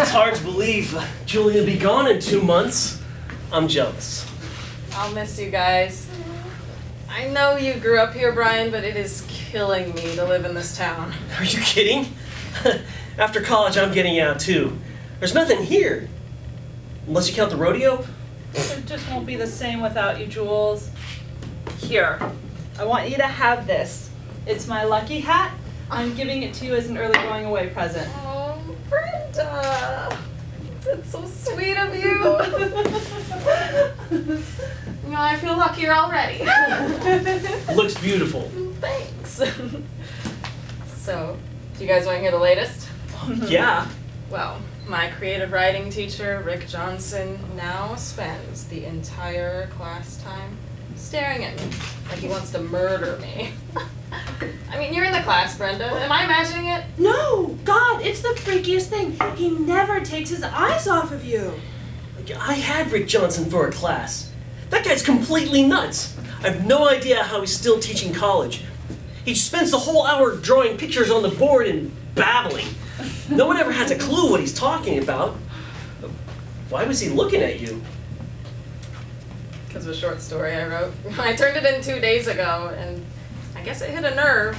It's hard to believe Julie will be gone in 2 months. I'm jealous. I'll miss you guys. I know you grew up here, Brian, but it is killing me to live in this town. Are you kidding? After college, I'm getting out too. There's nothing here. Unless you count the rodeo. It just won't be the same without you, Jules. Here, I want you to have this. It's my lucky hat. I'm giving it to you as an early going away present. Oh, Brenda. That's so sweet of you. Well, I feel luckier already. Looks beautiful. Thanks. So, do you guys want to hear the latest? Yeah. Well, my creative writing teacher, Rick Johnson, now spends the entire class time staring at me like he wants to murder me. I mean, you're in the class, Brenda. Am I imagining it? No, God, it's the freakiest thing. He never takes his eyes off of you. I had Rick Johnson for a class. That guy's completely nuts. I have no idea how he's still teaching college. He spends the whole hour drawing pictures on the board and babbling. No one ever has a clue what he's talking about. Why was he looking at you? Because of a short story I wrote. I turned it in 2 days ago, and I guess it hit a nerve.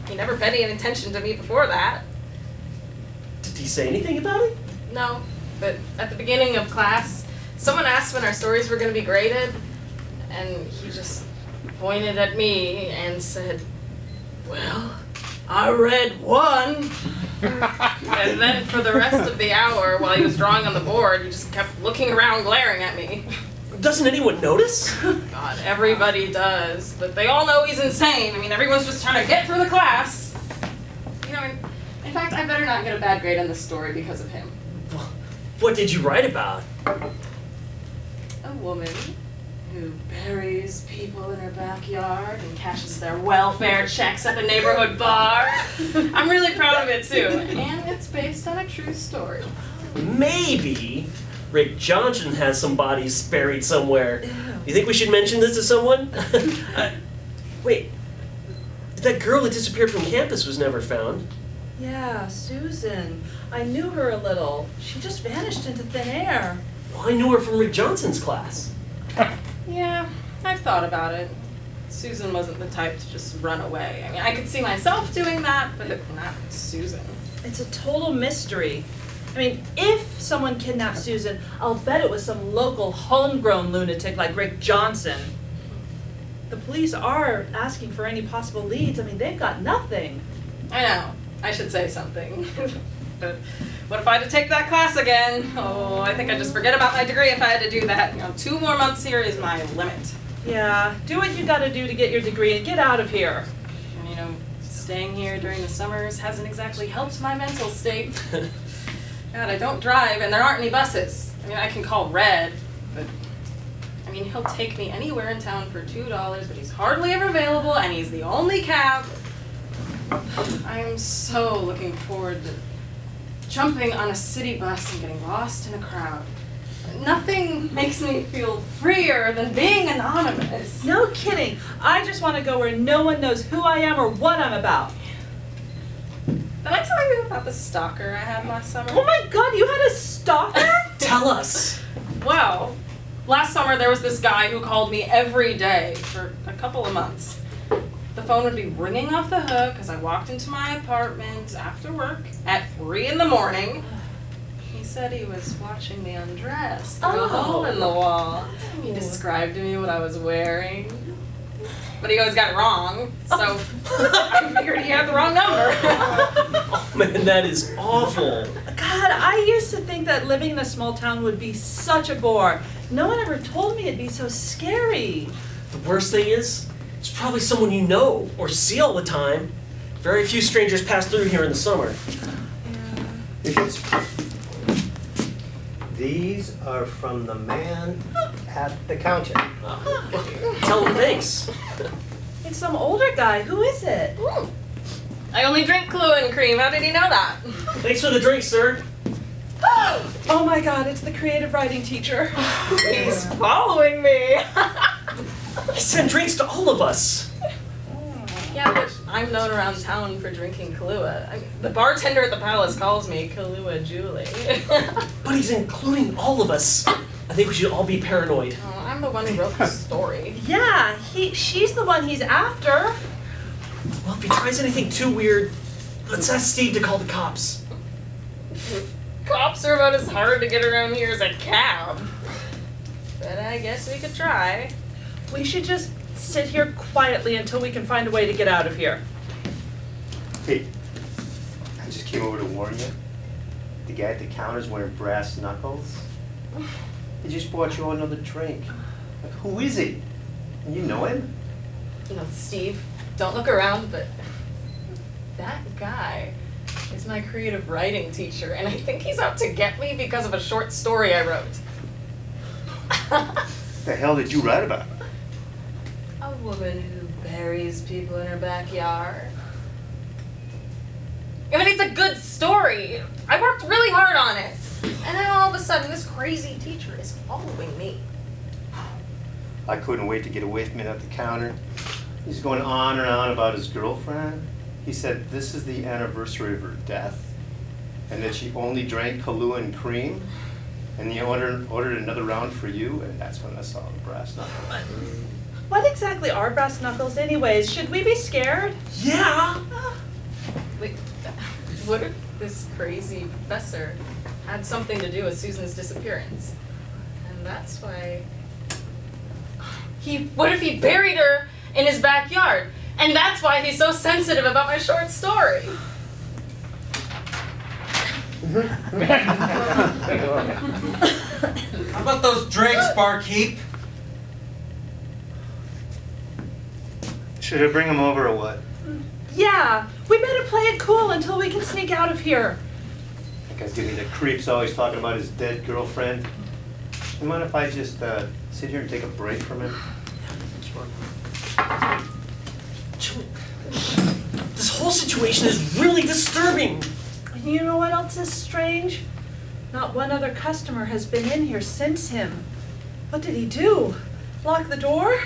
He never paid any attention to me before that. Did he say anything about it? No, but at the beginning of class, someone asked when our stories were going to be graded, and he just pointed at me and said, "Well, I read one." And then for the rest of the hour, while he was drawing on the board, he just kept looking around, glaring at me. Doesn't anyone notice? God, everybody does, but they all know he's insane. I mean, everyone's just trying to get through the class. You know, in fact, I better not get a bad grade on this story because of him. What did you write about? A woman who buries people in her backyard and cashes their welfare checks at the neighborhood bar. I'm really proud of it too, and it's based on a true story. Maybe Rick Johnson has some bodies buried somewhere. You think we should mention this to someone? Wait, that girl that disappeared from campus was never found. Yeah, Susan. I knew her a little. She just vanished into thin air. Well, I knew her from Rick Johnson's class. Yeah, I've thought about it. Susan wasn't the type to just run away. I mean, I could see myself doing that, but not Susan. It's a total mystery. I mean, if someone kidnapped Susan, I'll bet it was some local homegrown lunatic like Rick Johnson. The police are asking for any possible leads. I mean, they've got nothing. I know. I should say something. But what if I had to take that class again? Oh, I think I'd just forget about my degree if I had to do that. You know, 2 more months here is my limit. Yeah, do what you gotta do to get your degree and get out of here. And, you know, staying here during the summers hasn't exactly helped my mental state. God, I don't drive and there aren't any buses. I mean, I can call Red, but I mean, he'll take me anywhere in town for $2, but he's hardly ever available and he's the only cab. I am so looking forward to jumping on a city bus and getting lost in a crowd. Nothing makes me feel freer than being anonymous. No kidding. I just want to go where no one knows who I am or what I'm about. Did I tell you about the stalker I had last summer? Oh my God, you had a stalker? Tell us. Well, last summer there was this guy who called me every day for a couple of months. The phone would be ringing off the hook as I walked into my apartment after work at 3 in the morning. He said he was watching me undress through a hole in the wall. He described to me what I was wearing, but he always got it wrong, so I figured he had the wrong number. Oh man, that is awful. God, I used to think that living in a small town would be such a bore. No one ever told me it'd be so scary. The worst thing is, it's probably someone you know or see all the time. Very few strangers pass through here in the summer. These are from the man at the counter. Tell him thanks. It's some older guy. Who is it? I only drink Clue and Cream. How did he know that? Thanks for the drink, sir. Oh my God, it's the creative writing teacher. He's following me. He sent drinks to all of us. Yeah, but I'm known around town for drinking Kahlua. I mean, the bartender at the Palace calls me Kahlua Julie. But he's including all of us. I think we should all be paranoid. Oh, I'm the one who wrote the story. Yeah, she's the one he's after. Well, if he tries anything too weird, let's ask Steve to call the cops. Cops are about as hard to get around here as a cab. But I guess we could try. We should just sit here quietly until we can find a way to get out of here. Hey, I just came over to warn you. The guy at the counter's wearing brass knuckles. He just bought you another drink. Like, who is he? You know him? No, Steve, don't look around, but that guy is my creative writing teacher, and I think he's out to get me because of a short story I wrote. What the hell did you write about? A woman who buries people in her backyard. I mean, it's a good story. I worked really hard on it. And then all of a sudden, this crazy teacher is following me. I couldn't wait to get away from him at the counter. He's going on and on about his girlfriend. He said this is the anniversary of her death, and that she only drank Kahlua and cream, and he ordered another round for you, and that's when I saw the brass knuckles. What exactly are brass knuckles anyways? Should we be scared? Yeah! Wait, what if this crazy professor had something to do with Susan's disappearance? And that's why... What if he buried her in his backyard? And that's why he's so sensitive about my short story. How about those drinks, barkeep? Should I bring him over or what? Yeah, we better play it cool until we can sneak out of here. That guy's giving me the creeps, always talking about his dead girlfriend. You mind if I just sit here and take a break from him? This whole situation is really disturbing. You know what else is strange? Not one other customer has been in here since him. What did he do? Lock the door?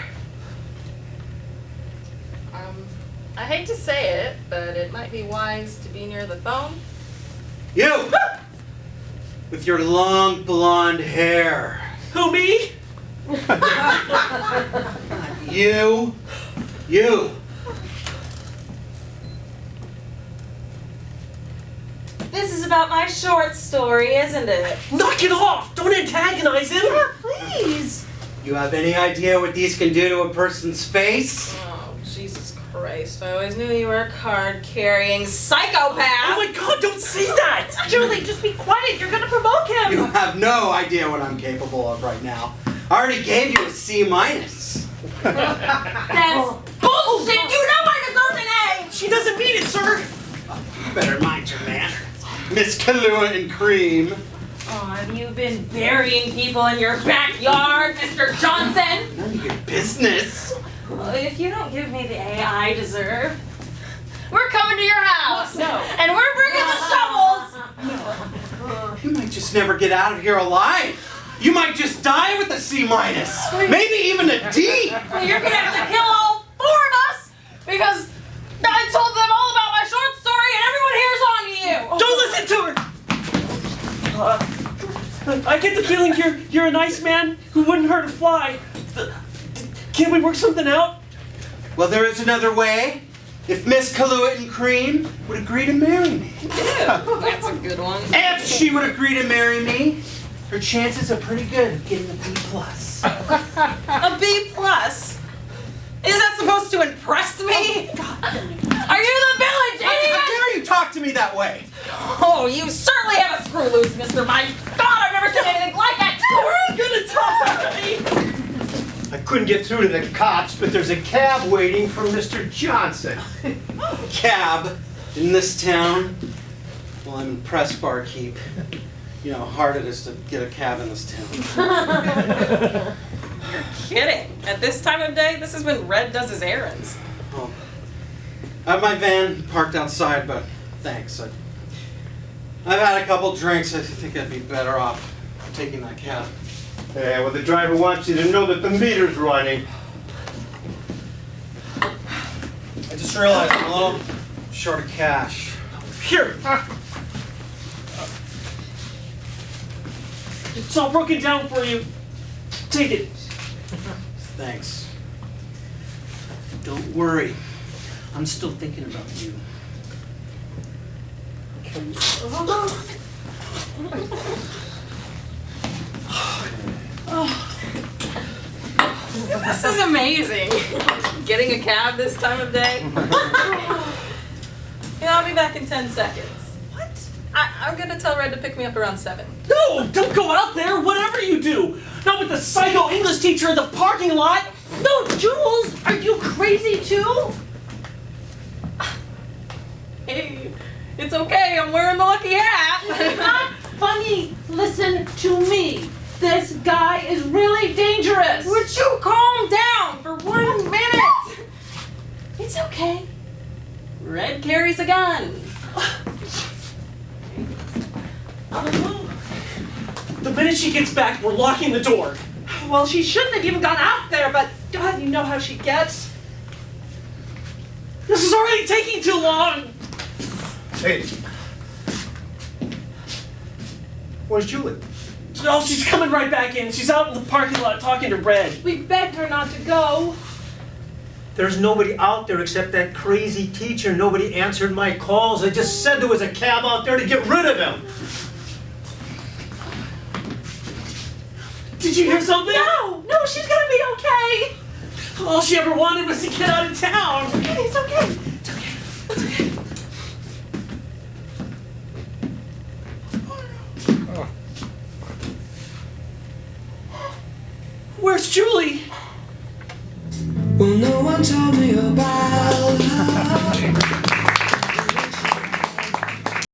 I hate to say it, but it might be wise to be near the phone. You! With your long blonde hair. Who, me? You. You. This is about my short story, isn't it? Knock it off! Don't antagonize him! Yeah, please. You have any idea what these can do to a person's face? Oh, Jesus Christ. I always knew you were a card-carrying psychopath! Oh my god, don't say that! Julie, just be quiet. You're gonna provoke him. You have no idea what I'm capable of right now. I already gave you a C-. That's bullshit! You know I deserve an A! She doesn't mean it, sir! You better mind your manners, Miss Kahlua and Cream. Oh, have you been burying people in your backyard, Mr. Johnson? None of your business. Well, if you don't give me the A I deserve, we're coming to your house! No. And we're bringing the shovels! You might just never get out of here alive. You might just die with a C-. Maybe even a D. Well, you're gonna have to kill all 4 of us because I told them all about my short story and everyone here's on to you! Don't listen to her! I get the feeling you're a nice man who wouldn't hurt a fly. Can't we work something out? Well, there is another way. If Miss Kahlua and Cream would agree to marry me. That's a good one. If she would agree to marry me, her chances are pretty good of getting a B+. A B+? Is that supposed to impress me? Are you the village idiot? How dare you talk to me that way? Oh, you certainly have a screw loose, mister. My God, I've never seen anything like it! We're gonna talk! I couldn't get through to the cops, but there's a cab waiting for Mr. Johnson. Cab in this town? Well, I'm impressed, barkeep. You know how hard it is to get a cab in this town. You're kidding. At this time of day, this is when Red does his errands. Oh. I have my van parked outside, but thanks. I've had a couple drinks. I think I'd be better off taking that cab. Yeah, well, the driver wants you to know that the meter's running. I just realized I'm a little short of cash. Here. It's all broken down for you. Take it. Thanks. Don't worry. I'm still thinking about you. This is amazing. Getting a cab this time of day. I'll be back in 10 seconds. What? I'm gonna tell Red to pick me up around 7. No, don't go out there, whatever you do. Not with the psycho English teacher in the parking lot. No, Jules, are you crazy too? Hey, it's okay, I'm wearing the lucky hat. It's not funny. Listen to me. This guy is really dangerous. Would you calm down for 1 minute? It's okay. Red carries a gun. The minute she gets back, we're locking the door. Well, she shouldn't have even gone out there, but God, you know how she gets. This is already taking too long. Hey. Where's Julie? Oh, she's coming right back in. She's out in the parking lot talking to Red. We begged her not to go. There's nobody out there except that crazy teacher. Nobody answered my calls. I just said there was a cab out there to get rid of him. Did you hear something? No, she's gonna be okay. All she ever wanted was to get out of town. It's okay. Where's Julie?